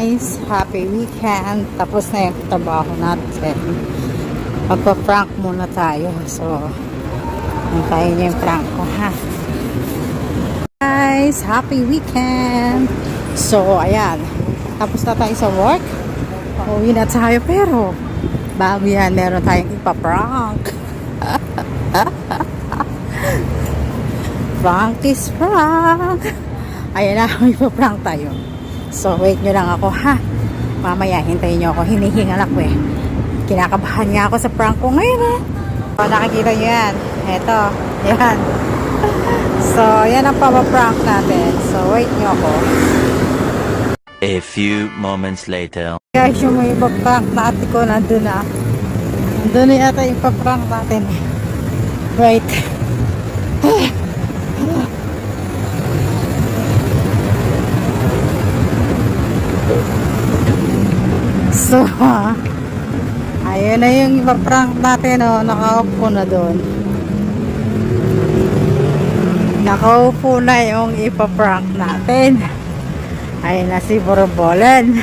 guys, happy weekend. Tapos na yung trabaho natin. Magpa-prank muna tayo. So, hintayin niyo yung prank ko, ha? Guys, happy weekend. So, ayan. Tapos na tayo sa work. Pauwi na tayo, pero bago yan, meron tayong ipaprank. Prank is prank. Ayan na, ipaprank tayo. So, wait nyo lang ako, ha? Mamaya, hintayin nyo ako. Hinihingal ako, eh. Kinakabahan nga ako sa prank ko ngayon, ha? So, nakikita nyo yan. Eto, yan. So, yan ang papaprank natin. So, wait nyo ako. A few moments later. Guys, yung may ipaprank natin ko, nandun na. Nandun na yata yung ipaprank natin. Right. So, ayun na yung ipaprank natin, oh. Nakaupo na doon. Nakaupo na yung ipaprank natin. Ayun na si Borbolen.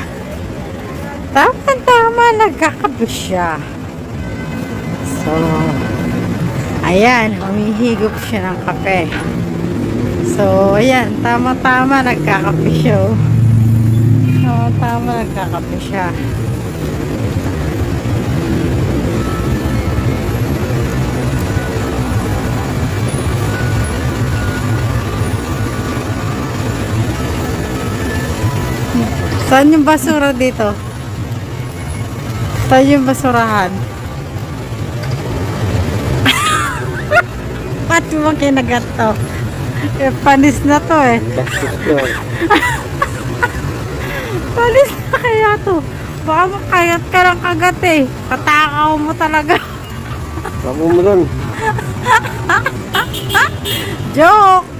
Tama-tama, nagkakape siya. So, ayan, humihigop siya ng kape. So, ayan, tama-tama, nagkakape siya. Tama-tama, nagkakape siya. Saan yung basura dito? Saan yung basurahan? Ba't mo kinagat to? Eh, panis na to, eh. Panis na kaya to. Baka makayat ka ng kagat, eh. Katakaw mo talaga. Sabo mo doon. Joke!